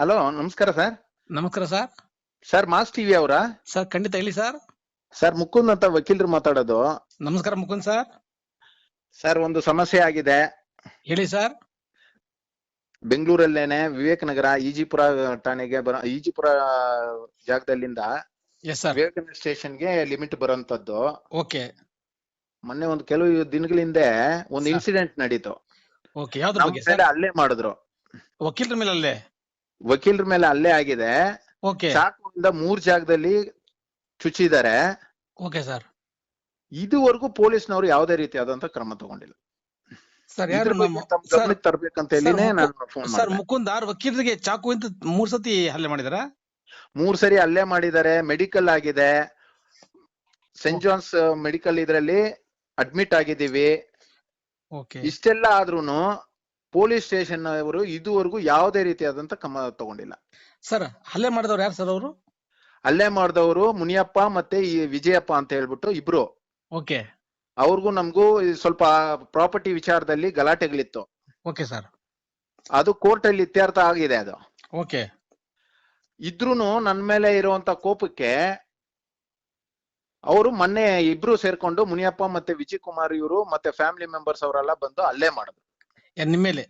Hello, ನಮಸ್ಕಾರ sir. ನಮಸ್ಕಾರ sir. Sir mass TV ಅವರಾ? ಸರ್ ಖಂಡಿತ ಹೇಳಿ ಸರ್. ಸರ್ ಮುಕುಂದ್ ಅಂತ ವಕೀಲರು ಮಾತಾಡೋದು. ನಮಸ್ಕಾರ ಮುಕುಂದ್ ಸರ್. ಸರ್ ಒಂದು ಸಮಸ್ಯೆ ಆಗಿದೆ. ಹೇಳಿ ಸರ್. ಬೆಂಗಳೂರಲ್ಲೇನೆ ವಿವೇಕ್ ನಗರ ಈಜಿಪುರ ಠಾಣೆಗೆ ಈಜಿಪುರ ಜಾಗದಲ್ಲಿಂದ ಎಸ್ ಸರ್. ವಿವೇಕಾನಂದ ಸ್ಟೇಷನ್ಗೆ ಲಿಮಿಟ್ ಬರೋಂತದ್ದು. ಓಕೆ ಮೊನ್ನೆ ಒಂದು ಕೆಲವು ದಿನಗಳ ಹಿಂದೆ ಒಂದು ಸರ್. ಇನ್ಸಿಡೆಂಟ್ ನಡೀತು. ಓಕೆ ಯಾವ್ದ್ರ ನಮ್ಮ ಬಗ್ಗೆ ಸರ್? ಮೇಲೆ ಹಲ್ಲೆ ಮಾಡಿದ್ರು. ವಕೀಲರ ಮೇಲೆ ಅಲ್ಲೇ? ವಕೀಲರ ಮೇಲೆ ಹಲ್ಲೆ ಆಗಿದೆ. ಓಕೆ ಚಾಕುವಿಂದ 3 ಜಾಗದಲ್ಲಿ ಚುಚ್ಚಿದ್ದಾರೆ. Okay sir. ಇದುವರೆಗೂ ಪೊಲೀಸ್ನವರು ಯಾವುದೇ ರೀತಿಯಾದಂತ ಕ್ರಮ ತಗೊಂಡಿಲ್ಲ. ಸರ್ ಇದ್ರ ಯಾರು ಬಗ್ಗೆ ತಮ್ಮ ಗಮನಕ್ಕೆ ತರ್ಬೇಕಂತ ಹೇಳಿನೇ ನಾನು ಫೋನ್ ಸರ್ ಮಾಡಿದೆ. ಮುಕುಂದ್ ಆರ್ ವಕೀಲರಿಗೆ ಚಾಕು ಇಂತ 3 ಸತಿ ಹಲ್ಲೆ ಮಾಡಿದಾರ? 3 ಸರಿ ಹಲ್ಲೆ ಮಾಡಿದ್ದಾರೆ. ಮೆಡಿಕಲ್ ಆಗಿದೆ. ಸೆಂಟ್ ಜಾನ್ಸ್ ಮೆಡಿಕಲ್ ಇದ್ರಲ್ಲಿ ಅಡ್ಮಿಟ್ ಆಗಿದ್ದೀವಿ. ಓಕೆ ಇಷ್ಟೆಲ್ಲ ಆದ್ರೂನು ಪೊಲೀಸ್ ಸ್ಟೇಷನ್ ಅವರು ಇದುವರೆಗೂ ಯಾವುದೇ ರೀತಿಯಾದಂತ ಕ್ರಮ ತಗೊಂಡಿಲ್ಲ. ಸರ್ ಹಲ್ಲೆ ಮಾಡಿದವ್ರು ಯಾರು ಸರ್ ಅವರು? ಹಲ್ಲೆ ಮಾಡಿದವರು ಮುನಿಯಪ್ಪ ಮತ್ತೆ ಈ ವಿಜಯಪ್ಪ ಅಂತ ಹೇಳ್ಬಿಟ್ಟು ಇಬ್ರು. ಓಕೆ ಅವ್ರಿಗೂ ನಮಗೂ ಸ್ವಲ್ಪ ಪ್ರಾಪರ್ಟಿ ವಿಚಾರದಲ್ಲಿ ಗಲಾಟೆಗಳಿತ್ತು. Okay sir. ಅದು ಕೋರ್ಟ್ ಅಲ್ಲಿ ಇತ್ಯರ್ಥ ಆಗಿದೆ. ಅದು ಓಕೆ ಇದ್ರೂನು ನನ್ ಮೇಲೆ ಇರುವಂತ ಕೋಪಕ್ಕೆ ಅವರು ಮೊನ್ನೆ ಇಬ್ರು ಸೇರ್ಕೊಂಡು ಮುನಿಯಪ್ಪ ಮತ್ತೆ ವಿಜಯ್ ಕುಮಾರ್ ಇವರು ಮತ್ತೆ ಫ್ಯಾಮಿಲಿ ಮೆಂಬರ್ಸ್ ಅವರೆಲ್ಲ ಬಂದು ಹಲ್ಲೆ ಮಾಡಿದ್ರು. ನಿಮ್ಮ ಮೇಲೆ?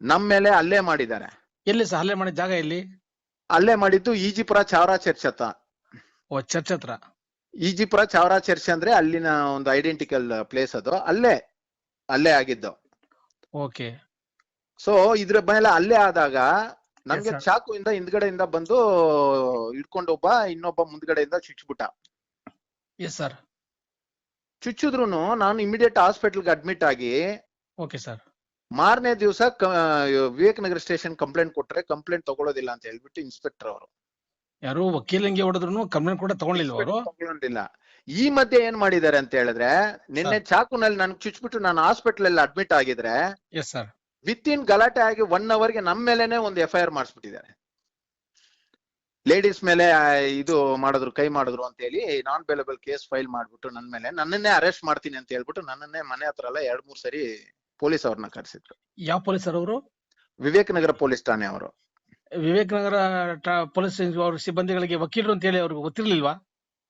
ನಮ್ ಮೇಲೆ ಹಲ್ಲೆ ಮಾಡಿದ್ದಾರೆ. ಎಲ್ಲಿ ಸರ್ ಹಲ್ಲೆ ಮಾಡಿದ ಜಾಗ ಎಲ್ಲಿ? ಹಲ್ಲೆ ಮಾಡಿದ್ದು ಈಜಿಪುರ ಚಾವರಾ ಚರ್ಚ್ ಹತ್ರ. ಓ ಚರ್ಚ್ ಹತ್ರ. ಈಜಿಪುರ ಚಾವರಾ ಚರ್ಚ್ ಅಂದ್ರೆ ಅಲ್ಲಿನ ಒಂದು ಐಡೆಂಟಿಕಲ್ ಪ್ಲೇಸ್. ಅದು ಅಲ್ಲೇ ಆಗಿದ್ದು. ಓಕೆ ಸೊ ಇದ್ರ ಮೇಲೆ ಹಲ್ಲೆ ಆದಾಗ ನಮ್ಗೆ sir. ಚಾಕುವಿಂದ ಹಿಂದ್ಗಡೆಯಿಂದ ಬಂದು ಹಿಡ್ಕೊಂಡೊಬ್ಬ ಇನ್ನೊಬ್ಬ ಮುಂದ್ಗಡೆಯಿಂದ ಚುಚ್ಬಿಟ್ಟ. Yes sir. ಚುಚ್ಚಿದ್ರುನು ನಾನು ಇಮಿಡಿಯೇಟ್ ಹಾಸ್ಪಿಟಲ್ಗೆ ಅಡ್ಮಿಟ್ ಆಗಿ ಓಕೆ ಸರ್. ಮಾರನೇ ದಿವಸ ವಿವೇಕ್ ನಗರ ಸ್ಟೇಷನ್ ಕಂಪ್ಲೇಂಟ್ ಕೊಟ್ರೆ ಕಂಪ್ಲೇಂಟ್ ತಗೊಳ್ಳೋದಿಲ್ಲ ಅಂತ ಹೇಳ್ಬಿಟ್ಟು ಇನ್ಸ್ಪೆಕ್ಟರ್ ಅವರು. ಯಾರು ವಕೀಲಂಗೆ ಹೊಡೆದ್ರು ಕಂಪ್ಲೇಂಟ್ ಕೂಡ ತಗೊಳ್ಳಿಲ್ವ ಅವರು? ತಗೊಂಡಿಲ್ಲ. ಈ ಮಧ್ಯೆ ಏನ್ ಮಾಡಿದ್ದಾರೆ ಅಂತ ಹೇಳಿದ್ರೆ, ನಿನ್ನೆ ಚಾಕುನಲ್ಲಿ ನನ್ಗೆ ಚುಚ್ಬಿಟ್ಟು ನಾನು ಹಾಸ್ಪಿಟಲ್ ಅಲ್ಲಿ ಅಡ್ಮಿಟ್ ಆಗಿದ್ರೆ ಎಸ್ ಸರ್. ವಿತ್ ಇನ್ ಗಲಾಟೆ ಆಗಿ 1 ಅವರ್ಗೆ ನಮ್ಮ ಮೇಲೆನೆ ಒಂದು FIR ಮಾಡಿಸ್ಬಿಟ್ಟಿದ್ದಾರೆ. ಲೇಡೀಸ್ ಮೇಲೆ ಇದು ಮಾಡಿದ್ರು, ಕೈ ಮಾಡಿದ್ರು ಅಂತ ಹೇಳಿ ನಾನ್ ಬೇಲಬಲ್ ಕೇಸ್ ಫೈಲ್ ಮಾಡ್ಬಿಟ್ಟು ನನ್ನ ಮೇಲೆ ನನ್ನನ್ನೇ ಅರೆಸ್ಟ್ ಮಾಡ್ತೀನಿ ಅಂತ ಹೇಳ್ಬಿಟ್ಟು ನನ್ನನ್ನೇ ಮನೆ ಹತ್ರ ಎಲ್ಲ 2-3 ಸರಿ ಪೊಲೀಸ್ ಅವ್ರನ್ನ ಕರೆಸಿದ್ರು. ಯಾವ ಪೊಲೀಸರ್ ಅವರು? ವಿವೇಕ್ ನಗರ ಪೊಲೀಸ್ ಠಾಣೆ ಅವರು. ವಿವೇಕ್ ನಗರ ಪೊಲೀಸ್ ಅವ್ರ ಸಿಬ್ಬಂದಿಗಳಿಗೆ ವಕೀಲರು ಅಂತ ಹೇಳಿ ಅವ್ರಿಗೆ ಗೊತ್ತಿರ್ಲಿಲ್ವಾ?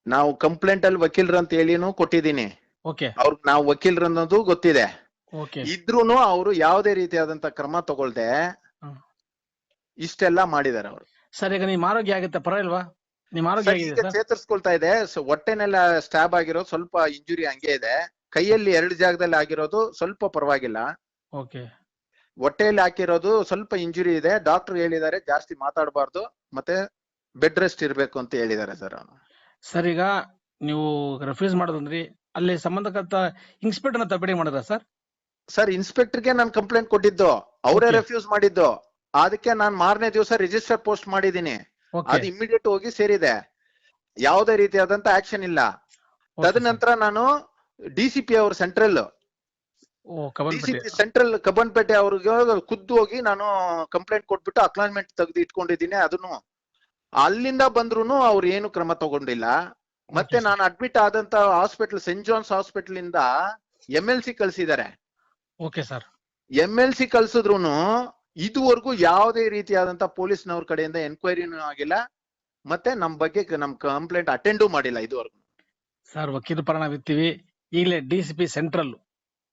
ನಾವು ಕಂಪ್ಲೇಂಟ್ ಅಲ್ಲಿ ವಕೀಲರು ಅಂತ ಹೇಳಿನೂ ಕೊಟ್ಟಿದ್ದೀನಿ. ಓಕೆ ಅವ್ರಿಗೆ ನಾವು ವಕೀಲರು ಅನ್ನೋದು ಗೊತ್ತಿದೆ. ಓಕೆ ಇದ್ರೂನು ಅವರು ಯಾವುದೇ ರೀತಿಯಾದಂತ ಕ್ರಮ ತಗೊಳ್ದೆ ಇಷ್ಟೆಲ್ಲ ಮಾಡಿದಾರೆ ಅವರು. ಸರ್ ಈಗ ನಿಮ್ ಆರೋಗ್ಯ ಆಗುತ್ತೆ ಪರವಾಗಿಲ್ವಾ? ನಿಮ್ ಆರೋಗ್ಯ ಆಗಿದೆ ಸರ್? ಚೇತರಿಸ್ಕೊಳ್ತಾ ಇದೆ. ಹೊಟ್ಟೆನೆಲ್ಲ ಸ್ಟ್ಯಾಬ್ ಆಗಿರೋದು ಸ್ವಲ್ಪ ಇಂಜುರಿ ಹಂಗೆ ಇದೆ. ಕೈಯಲ್ಲಿ 2 ಜಾಗದಲ್ಲಿ ಆಗಿರೋದು ಸ್ವಲ್ಪ ಪರವಾಗಿಲ್ಲ. ಓಕೆ ಹೊಟ್ಟೆಯಲ್ಲಿ ಹಾಕಿರೋದು ಸ್ವಲ್ಪ ಇಂಜುರಿ ಇದೆ. ಡಾಕ್ಟರ್ ಹೇಳಿದ್ದಾರೆ ಜಾಸ್ತಿ ಮಾತಾಡಬಾರ್ದು ಮತ್ತೆ ಬೆಡ್ ರೆಸ್ಟ್ ಇರ್ಬೇಕು ಅಂತ ಹೇಳಿದ್ದಾರೆ ಸರ್. ಸರ್ ಈಗ ನೀವು ರೆಫ್ಯೂಸ್ ಮಾಡೋದಂದ್ರಿ, ಅಲ್ಲಿ ಸಂಬಂಧಪಟ್ಟ ಇನ್ಸ್ಪೆಕ್ಟರ್ ನ ತಪ್ಪಡಿ ಮಾಡಿದ್ರ ಸರ್? ಸರ್ ಇನ್ಸ್ಪೆಕ್ಟರ್ಗೆ ನಾನು ಕಂಪ್ಲೇಂಟ್ ಕೊಟ್ಟಿದ್ದು, ಅವರೇ Okay. ರೆಫ್ಯೂಸ್ ಮಾಡಿದ್ದು. ಅದಕ್ಕೆ ನಾನು ಮಾರನೇ ದಿವಸ ರಿಜಿಸ್ಟರ್ ಪೋಸ್ಟ್ ಮಾಡಿದ್ದೀನಿ. ಓಕೆ ಅದು ಇಮಿಡಿಯೇಟ್ ಹೋಗಿ ಸೇರಿದೆ. ಯಾವುದೇ ರೀತಿಯಾದಂತ ಆಕ್ಷನ್ ಇಲ್ಲ. ತದನಂತರ ನಾನು DCP ಅವರು ಸೆಂಟ್ರಲ್ DCP ಸೆಂಟ್ರಲ್ ಕಬ್ಬನ್ಪೇಟೆ ಅವ್ರಿಗೆ ಖುದ್ದು ಹೋಗಿ ನಾನು ಕಂಪ್ಲೇಂಟ್ ಕೊಟ್ಬಿಟ್ಟು ಅಕ್ಲಾನ್ಮೆಂಟ್ ತೆಗೆದು ಇಟ್ಕೊಂಡಿದ್ದೀನಿ. ಅದನ್ನು ಅಲ್ಲಿಂದ ಬಂದ್ರು ಅವ್ರು ಏನು ಕ್ರಮ ತಗೊಂಡಿಲ್ಲ. ಮತ್ತೆ ನಾನು ಅಡ್ಮಿಟ್ ಆದಂತ ಹಾಸ್ಪಿಟಲ್ ಸೆಂಟ್ ಜಾನ್ಸ್ ಹಾಸ್ಪಿಟಲ್ ಇಂದ MLC ಕಳ್ಸಿದ್ದಾರೆ. Okay sir. MLC ಕಳ್ಸಿದ್ರು ಇದುವರೆಗೂ ಯಾವುದೇ ರೀತಿಯಾದಂತ ಪೊಲೀಸ್ನವ್ರ ಕಡೆಯಿಂದ ಎನ್ಕ್ವೈರಿನೂ ಆಗಿಲ್ಲ. ಮತ್ತೆ ನಮ್ ಬಗ್ಗೆ ನಮ್ ಕಂಪ್ಲೇಂಟ್ ಅಟೆಂಡೂ ಮಾಡಿಲ್ಲ ಇದುವರೆಗೂ. ಸರ್ ವಕೀಲ ಪರ ನಾವಿರ್ತೀವಿ. ಈಗಲೇ DCP ಸೆಂಟ್ರಲ್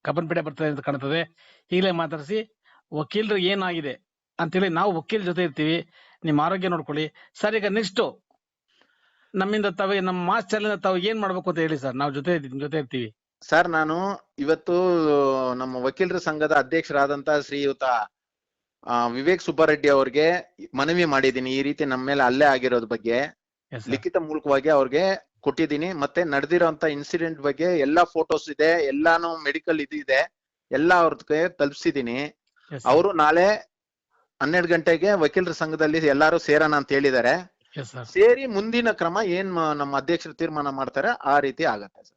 ಕಬ್ಬನ್ಪೇಟೆ ಬರ್ತದೆ ಅಂತ ಕಾಣ್ತದೆ. ಈಗಲೇ ಮಾತಾಡಿಸಿ ವಕೀಲರು ಏನಾಗಿದೆ ಅಂತೇಳಿ ನಾವು ವಕೀಲ ಜೊತೆ ಇರ್ತೀವಿ. ನಿಮ್ ಆರೋಗ್ಯ ನೋಡ್ಕೊಳ್ಳಿ ಸರ್. ಈಗ ನೆಕ್ಸ್ಟ್ ನಮ್ಮಿಂದ ತಾವು ನಮ್ಮ ಮಾಸ್ ಚಾನೆಲ್ ತಾವು ಏನ್ ಮಾಡ್ಬೇಕು ಅಂತ ಹೇಳಿ ಸರ್. ನಾವು ಜೊತೆ ಇರ್ತೀವಿ ಸರ್. ನಾನು ಇವತ್ತು ನಮ್ಮ ವಕೀಲರ ಸಂಘದ ಅಧ್ಯಕ್ಷರಾದಂತ ಶ್ರೀಯುತ ವಿವೇಕ್ ಸುಬ್ಬಾರೆಡ್ಡಿ ಅವ್ರಿಗೆ ಮನವಿ ಮಾಡಿದ್ದೀನಿ. ಈ ರೀತಿ ನಮ್ಮ ಮೇಲೆ ಹಲ್ಲೆ ಆಗಿರೋದ್ ಬಗ್ಗೆ ಲಿಖಿತ ಮೂಲಕವಾಗಿ ಅವ್ರಿಗೆ ಕೊಟ್ಟಿದ್ದೀನಿ. ಮತ್ತೆ ನಡೆದಿರೋಂತ ಇನ್ಸಿಡೆಂಟ್ ಬಗ್ಗೆ ಎಲ್ಲಾ ಫೋಟೋಸ್ ಇದೆ, ಎಲ್ಲಾನು ಮೆಡಿಕಲ್ ಇದೆ, ಎಲ್ಲಾ ಅವ್ರಿಗೆ ತಲುಪಿಸಿದೀನಿ. ಅವರು ನಾಳೆ 12 ಗಂಟೆಗೆ ವಕೀಲರ ಸಂಘದಲ್ಲಿ ಎಲ್ಲಾರು ಸೇರೋಣ ಅಂತ ಹೇಳಿದ್ದಾರೆ. ಸೇರಿ ಮುಂದಿನ ಕ್ರಮ ಏನ್ ನಮ್ಮ ಅಧ್ಯಕ್ಷರು ತೀರ್ಮಾನ ಮಾಡ್ತಾರೆ ಆ ರೀತಿ ಆಗತ್ತೆ ಸರ್.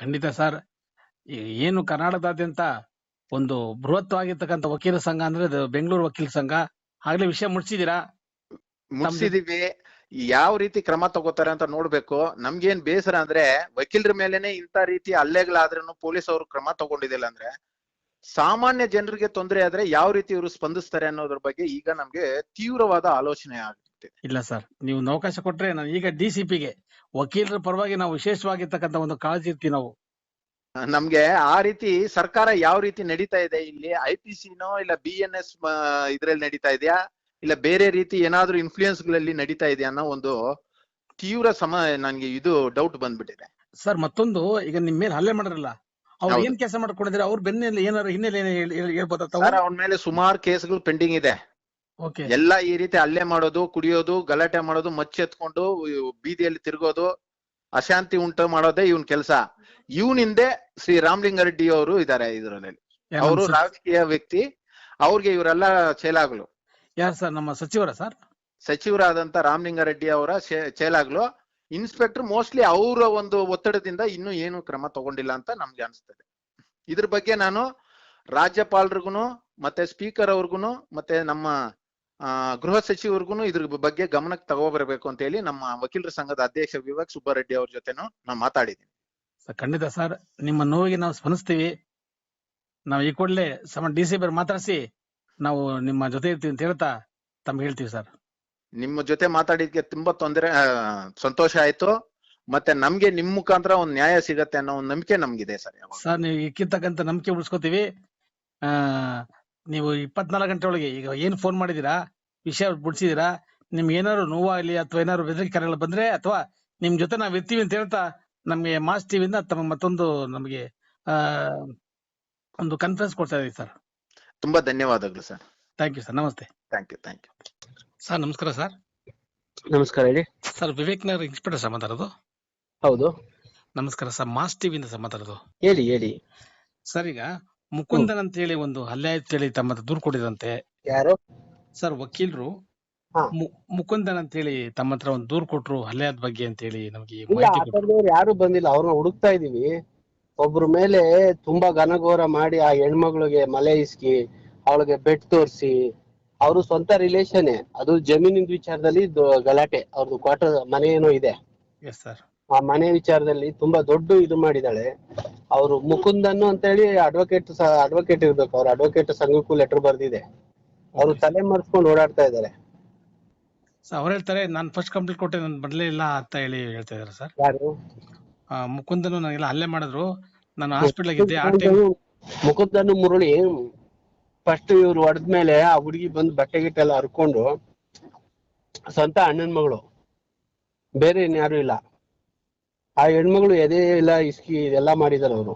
ಖಂಡಿತ ಸರ್. ಏನು ಕರ್ನಾಟಕದಾದ್ಯಂತ ಒಂದು ಬೃಹತ್ವಾಗಿರ್ತಕ್ಕಂಥ ವಕೀಲ ಸಂಘ ಅಂದ್ರೆ ಅದು ಬೆಂಗಳೂರು ವಕೀಲ ಸಂಘ. ಆಗ್ಲೇ ವಿಷಯ ಮುಗಿಸಿದೀವಿ. ಯಾವ ರೀತಿ ಕ್ರಮ ತಗೋತಾರೆ ಅಂತ ನೋಡ್ಬೇಕು. ನಮ್ಗೇನ್ ಬೇಸರ ಅಂದ್ರೆ ವಕೀಲರ ಮೇಲೆನೆ ಇಂತ ರೀತಿ ಹಲ್ಲೆಗಳಾದ್ರೂ ಪೊಲೀಸ್ ಅವರು ಕ್ರಮ ತಗೊಂಡಿದಿಲ್ಲ ಅಂದ್ರೆ ಸಾಮಾನ್ಯ ಜನರಿಗೆ ತೊಂದರೆ ಆದ್ರೆ ಯಾವ ರೀತಿ ಇವರು ಸ್ಪಂದಿಸ್ತಾರೆ ಅನ್ನೋದ್ರ ಬಗ್ಗೆ ಈಗ ನಮ್ಗೆ ತೀವ್ರವಾದ ಆಲೋಚನೆ ಆಗುತ್ತೆ. ಇಲ್ಲ ಸರ್, ನೀವು ಅವಕಾಶ ಕೊಟ್ರೆ ನಾನು ಈಗ ಡಿಸಿಪಿಗೆ ವಕೀಲರ ಪರವಾಗಿ ನಾವು ವಿಶೇಷವಾಗಿರ್ತಕ್ಕಂಥ ಒಂದು ಕಾಳಜಿ ಇರ್ತೀವಿ ನಾವು. ನಮ್ಗೆ ಆ ರೀತಿ ಸರ್ಕಾರ ಯಾವ ರೀತಿ ನಡೀತಾ ಇದೆ ಇಲ್ಲಿ, IPCನೋ ಇಲ್ಲ BNS ಇದ್ರಲ್ಲಿ ನಡೀತಾ ಇದೆಯಾ, ಇಲ್ಲ ಬೇರೆ ರೀತಿ ಏನಾದ್ರೂ ಇನ್ಫ್ಲೂಯೆನ್ಸ್ ಗಳಲ್ಲಿ ನಡೀತಾ ಇದೆಯಾ ಅನ್ನೋ ಒಂದು ತೀವ್ರ ನನ್ಗೆ ಇದು ಡೌಟ್ ಬಂದ್ಬಿಟ್ಟಿದೆ. ಸರ್ ಮತ್ತೊಂದು, ಈಗ ನಿಮ್ ಮೇಲೆ ಹಲ್ಲೆ ಮಾಡಿರಲ್ಲ, ಅವ್ರು ಹೌದು. ಏನ್ ಕೆಲಸ ಮಾಡ್ಕೊಂಡಿದ್ರೆ ಅವ್ರ ಬೆನ್ನಲ್ಲಿ ಏನಾದ್ರು ಹಿನ್ನೆಲೆ ಹೇಳ್ಬೋದ? ಸರ್ ಅವನ ಮೇಲೆ ಸುಮಾರು ಕೇಸ್ಗಳು ಪೆಂಡಿಂಗ್ ಇದೆ. ಓಕೆ. ಎಲ್ಲ ಈ ರೀತಿ ಹಲ್ಲೆ ಮಾಡೋದು, ಕುಡಿಯೋದು, ಗಲಾಟೆ ಮಾಡೋದು, ಮಚ್ಚೆತ್ಕೊಂಡು ಬೀದಿಯಲ್ಲಿ ತಿರುಗೋದು, ಅಶಾಂತಿ ಉಂಟು ಮಾಡೋದೇ ಇವನ್ ಕೆಲಸ. ಇವನ್ ಹಿಂದೆ ಶ್ರೀ ರಾಮಲಿಂಗಾರೆಡ್ಡಿ ಅವರು ಇದಾರೆ ಇದ್ರಲ್ಲಿ. ಅವರು ರಾಜಕೀಯ ವ್ಯಕ್ತಿ, ಅವ್ರಿಗೆ ಇವರೆಲ್ಲ ಚೇಲಾಗ್ಲು. ಯಾರು ಸರ್? ನಮ್ಮ ಸಚಿವರ ಸರ್? ಸಚಿವರಾದಂತ ರಾಮಲಿಂಗಾರೆಡ್ಡಿ ಅವರ ಚೇಲಾಗ್ಲು. ಇನ್ಸ್ಪೆಕ್ಟರ್ ಮೋಸ್ಟ್ಲಿ ಅವರ ಒಂದು ಒತ್ತಡದಿಂದ ಇನ್ನೂ ಏನು ಕ್ರಮ ತಗೊಂಡಿಲ್ಲ ಅಂತ ನಮ್ಗೆ ಅನಿಸ್ತದೆ. ಇದ್ರ ಬಗ್ಗೆ ನಾನು ರಾಜ್ಯಪಾಲರಿಗೂ ಮತ್ತೆ ಸ್ಪೀಕರ್ ಅವ್ರಿಗೂ ಮತ್ತೆ ನಮ್ಮ ಗೃಹ ಸಚಿವರಿಗೂ ಇದ್ರ ಬಗ್ಗೆ ಗಮನಕ್ಕೆ ತಗೋಬರ್ಬೇಕು ಅಂತ ಹೇಳಿ ನಮ್ಮ ವಕೀಲರ ಸಂಘದ ಅಧ್ಯಕ್ಷ ವಿವೇಕ್ ಸುಬ್ಬಾರೆಡ್ಡಿ ಅವ್ರ ಜೊತೆನೂ ನಾನು ಮಾತಾಡಿದ್ದೀನಿ. ಖಂಡಿತ ಸರ್, ನಿಮ್ಮ ನೋವಿಗೆ ನಾವು ಸ್ಪಂದಿಸ್ತೀವಿ. ನಾವು ಈ ಕೂಡಲೇ DC ಮಾತಾಡಿಸಿ ನಾವು ನಿಮ್ಮ ಜೊತೆ ಇರ್ತೀವಿ ಅಂತ ಹೇಳ್ತಾ ತಮ್ಗೆ ಹೇಳ್ತೀವಿ ಸರ್. ನಿಮ್ಮ ಜೊತೆ ಮಾತಾಡಿದ್ಕೆ ತುಂಬಾ ಸಂತೋಷ ಆಯ್ತು. ಮತ್ತೆ ನಮ್ಗೆ ನಿಮ್ ಮುಖಾಂತರ ಒಂದ್ ನ್ಯಾಯ ಸಿಗತ್ತೆ ಅನ್ನೋ ಒಂದು ನಂಬಿಕೆ ನಮ್ಗಿದೆ ಸರ್. ಸರ್ ನೀವು ಇಕ್ಕಿರ್ತಕ್ಕಂಥ ನಂಬಿಕೆ ಉಳಿಸ್ಕೋತೀವಿ. ನೀವು 24 ಗಂಟೆ ಒಳಗೆ ಈಗ ಏನ್ ಫೋನ್ ಮಾಡಿದೀರಾ, ವಿಷಯ ಬಿಡಿಸಿದೀರಾ, ನಿಮ್ಗೆ ಏನಾದ್ರು ನೋವಾಗ್ಲಿ ಅಥವಾ ಏನಾದ್ರು ಬೆದರಿಕೆ ಕರೆಗಳು ಬಂದ್ರೆ ಅಥವಾ ನಿಮ್ ಜೊತೆ ನಾವ್ ಇರ್ತೀವಿ ಅಂತ ಹೇಳ್ತಾ ನಮ್ಗೆ ಮಾಸ್ ಟಿವಿಯಿಂದ ತಮ್ಮ ಮತ್ತೊಂದು ನಮಗೆ ಒಂದು ಕಾನ್ಫರೆನ್ಸ್ ಕೊಡ್ತಾ ಇದೀವಿ ಸರ್. ತುಂಬಾ ಧನ್ಯವಾದಗಳು ಸರ್. Thank you sir. ನಮಸ್ತೆ. Thank you. ಸರ್ ನಮಸ್ಕಾರ ಸರ್. ನಮಸ್ಕಾರ, ಹೇಳಿ sir. Vivek Nagar inspector sir ಮಾತಾಡೋದು? ಹೌದು. ನಮಸ್ಕಾರ ಸರ್, ಮಾಸ್ ಟಿವಿಯಿಂದ ಸರ್ ಮಾತಾಡೋದು. ಹೇಳಿ. ಸರ್ ಈಗ ಮುಕುಂದನ್ ಅಂತ ಹೇಳಿ ಒಂದು ಹಲ್ಲೆ ಆಯ್ತು ಹೇಳಿ ತಮ್ಮ ಹತ್ರ ದೂರು ಕೊಟ್ಟಿದಂತೆ. ಯಾರು ಸರ್? ವಕೀಲರು ಹಾ. ಮುಕುಂದನ್ ಅಂತ ಹೇಳಿ ತಮ್ಮ ಹತ್ರ ಒಂದು ದೂರು ಕೊಟ್ರು ಹಲ್ಲೆ ಆದ ಬಗ್ಗೆ ಅಂತ ಹೇಳಿ ನಮಗೆ ಇಲ್ಲ, ಮಾಹಿತಿ ಕೊಟ್ರು. ಆತರದವ್ರು ಯಾರು ಬಂದಿಲ್ಲ. ಅವ್ರನ್ನ ಹುಡುಕ್ತಾ ಇದೀವಿ. ಒಬ್ರ ಮೇಲೆ ತುಂಬಾ ಘನಘೋರ ಮಾಡಿ ಆ ಹೆಣ್ಮಗಳಿಗೆ ಮಲೆ ಇಸ್ಕಿ ಅವಳಿಗೆ ಬೆಟ್ ತೋರಿಸಿ, ಅವರು ಸ್ವಂತ ರಿಲೇಷನ್, ಅದು ಜಮೀನಿನ ವಿಚಾರದಲ್ಲಿ ಗಲಾಟೆ. ಅವ್ರದ್ದು ಕ್ವಾರ್ಟರ್ ಮನೆ ಏನೋ ಇದೆ, ಎಸ್ ಸರ್. ಆ ಮನೆ ವಿಚಾರದಲ್ಲಿ ತುಂಬಾ ದೊಡ್ಡ ಇದು ಮಾಡಿದಾಳೆ. ಅವರು ಮುಕುಂದನ್ ಅಂತ ಹೇಳಿ ಅಡ್ವೊಕೇಟ್ ಇರ್ಬೇಕು. ಅವ್ರ ಅಡ್ವೊಕೇಟ್ ಸಂಘಕ್ಕೂ ಲೆಟರ್ ಬರ್ದಿದೆ. ಅವರು ತಲೆ ಮರೆಸ್ಕೊಂಡು ಓಡಾಡ್ತಾ ಇದಾರೆ. ಅವ್ರು ಹೇಳ್ತಾರೆ ನಾನು ಫಸ್ಟ್ ಕಂಪ್ಲೇಂಟ್ ಕೊಟ್ಟೆ, ನನ್ ಬದಲೇ ಇಲ್ಲ ಅಂತ ಹೇಳಿ ಹೇಳ್ತಾ ಇದಾರೆ ಸರ್. ಯಾರು? ಮುಕುಂದನು ನನಗೆಲ್ಲ ಹಲ್ಲೆ ಮಾಡಿದ್ರು, ನಾನು ಹಾಸ್ಪಿಟಲ್ ಆಗಿದ್ದೆ ಆ ಟೈಮ್. ಮುಕುಂದನ್ ಮುರಳಿ ಫಸ್ಟ್ ಇವ್ರು ಹೊಡೆದ್ಮೇಲೆ ಆ ಹುಡುಗಿ ಬಂದು ಬಟ್ಟೆ ಗಿಟ್ಟೆಲ್ಲ ಹರ್ಕೊಂಡು, ಸ್ವಂತ ಅಣ್ಣನ್ ಮಗಳು, ಬೇರೆ ಇನ್ಯಾರು ಇಲ್ಲ. ಆ ಹೆಣ್ಮಗಳು ಎದೆ ಇಲ್ಲ ಇಸ್ಕಿ ಇದೆಲ್ಲ ಮಾಡಿದಾರೆ ಅವರು.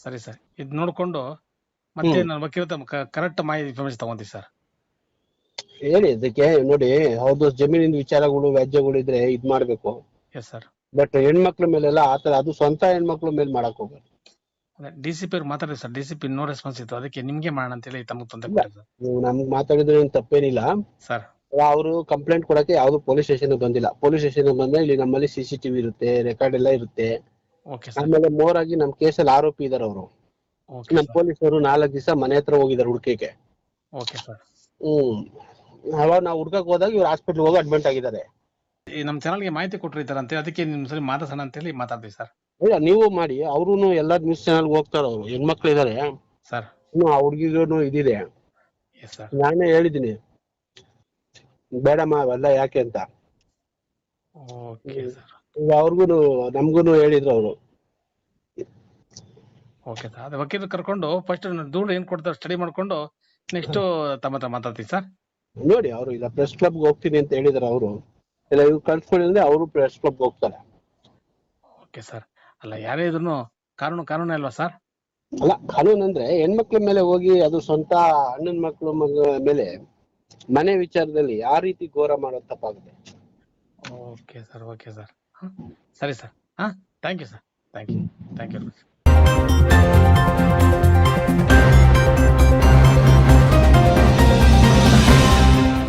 ಸರಿ ಸರ್, ಇದ್ ನೋಡ್ಕೊಂಡು ಮತ್ತೆ ನಾನು ವಕೀಲ ಕರೆಕ್ಟ್ ಮಾಹಿತಿ ಇನ್ಫಾರ್ಮೇಶನ್ ತಗೊಂತೀವಿ ಸರ್. ಹೇಳಿ ಅದಕ್ಕೆ. ನೋಡಿ, ಹೌದು, ಜಮೀನಿನ ವಿಚಾರಗಳು ವ್ಯಾಜ್ಯಗಳು ಇದ್ರೆ ಇದ್ ಮಾಡ್ಬೇಕು. Yes sir. ಬಟ್ ಹೆಣ್ಮಕ್ಳ ಮೇಲೆಲ್ಲ ಆತರ, ಅದು ಸ್ವಂತ ಹೆಣ್ಮಕ್ಳ ಮೇಲೆ ಮಾಡಕ್ ಹೋಗ್ಬೇಕು. DCP ಅವ್ರು ಮಾತಾಡಿದ್ರು ಸರ್, DCP ನೋ ರೆಸ್ಪಾನ್ಸ್ ಇತ್ತು, ಅದಕ್ಕೆ ನಿಮ್ಗೆ ಮಾಡೋಣ ಅಂತ ಹೇಳಿ ತಮಗೆ ತೊಂದರೆ ಕೊಟ್ಟಿದ್ರು ಸರ್. ನೀವು ನಮ್ಗ್ ಮಾತಾಡಿದ್ರೆ ಏನ್ ತಪ್ಪೇನಿಲ್ಲ ಸರ್. ಅವರು ಕಂಪ್ಲೇಂಟ್ ಕೊಡಕ್ಕೆ ಯಾವ್ದು ಪೊಲೀಸ್ ಸ್ಟೇಷನ್ ಬಂದಿಲ್ಲ. ಪೊಲೀಸ್ ಸ್ಟೇಷನ್ ಬಂದ್ರೆ ಇಲ್ಲಿ ನಮ್ಮಲ್ಲಿ CCTV ಇರುತ್ತೆ, ರೆಕಾರ್ಡ್ ಎಲ್ಲ ಇರುತ್ತೆ. ಆಮೇಲೆ ಮೋರ್ ಆಗಿ ನಮ್ ಕೇಸಲ್ಲಿ ಆರೋಪಿ ಇದಾರೆ ಅವರು. ನಮ್ ಪೊಲೀಸರು 4 ದಿವಸ ಮನೆ ಹತ್ರ ಹೋಗಿದಾರೆ ಹುಡ್ಕಕ್ಕೆ. ಅವಾಗ ನಾವು ಹುಡ್ಕಕ್ ಹೋದಾಗ ಇವ್ರು ಹಾಸ್ಪಿಟಲ್ ಹೋಗಿ ಅಡ್ಮಿಟ್ ಆಗಿದ್ದಾರೆ. ನಮ್ ಚಾನಲ್ಗೆ ಮಾಹಿತಿ ಕೊಟ್ಟಿರ್ತಾರೆ ಅಂತ ಅದಕ್ಕೆ ನಿಮ್ ಸರಿ ಮಾತಾಡೋಣ ಅಂತ ಹೇಳಿ ಮಾತಾಡ್ತೀವಿ ಸರ್. ಇಲ್ಲ, ನೀವು ಮಾಡಿ. ಅವ್ರು ಎಲ್ಲಾ ನ್ಯೂಸ್ ಚಾನಲ್ ಹೋಗ್ತಾರ. ಅವ್ರು ಹೆಣ್ಮಕ್ಳು ಇದಾರೆ ಸರ್. ಇನ್ನು ಆ ಹುಡ್ಗಿಗೂ ಇದಿದೆ. ನಾನೇ ಹೇಳಿದೀನಿ ಬೇಡಮ್ಮ ಅವೆಲ್ಲ ಯಾಕೆ ಅಂತ. ಈಗ ಅವ್ರಿಗೂ ನಮ್ಗೂನು ಹೇಳಿದ್ರು ಅವರು. ಓಕೆ ಸರ್, ಅದೇ ವಕೀಲರು ಕರ್ಕೊಂಡು ಫಸ್ಟ್ ದೂರು ಏನ್ ಕೊಡ್ತಾರೆ ಸ್ಟಡಿ ಮಾಡ್ಕೊಂಡು ನೆಕ್ಸ್ಟ್ ತಮ್ಮ ಹತ್ರ ಮಾತಾಡ್ತೀವಿ ಸರ್. ನೋಡಿ, ಅವರು ಇಲ್ಲ ಪ್ರೆಸ್ ಕ್ಲಬ್ ಹೋಗ್ತೀನಿ ಅಂತ ಹೇಳಿದಾರೆ ಅವರು. ಇಲ್ಲ ಇವ್ರು ಕಳ್ಸ್ಕೊಳ್ಳಿ ಅಂದ್ರೆ ಅವರು ಪ್ರೆಸ್ ಕ್ಲಬ್ ಹೋಗ್ತಾರೆ. Okay sir. ಅಲ್ಲ, ಯಾರೇ ಇದ್ರು ಕಾನೂನು ಅಲ್ವಾ ಸರ್? ಅಲ್ಲ, ಕಾನೂನು ಅಂದ್ರೆ ಹೆಣ್ಮಕ್ಳ ಮೇಲೆ ಹೋಗಿ, ಅದು ಸ್ವಂತ ಅಣ್ಣನ ಮಕ್ಳು ಮೇಲೆ ಮನೆ ವಿಚಾರದಲ್ಲಿ ಯಾವ ರೀತಿ ಘೋರ ಮಾಡೋದು ತಪ್ಪಾಗುತ್ತೆ. Okay sir. ಸರಿ sir. Thank you sir. Thank you.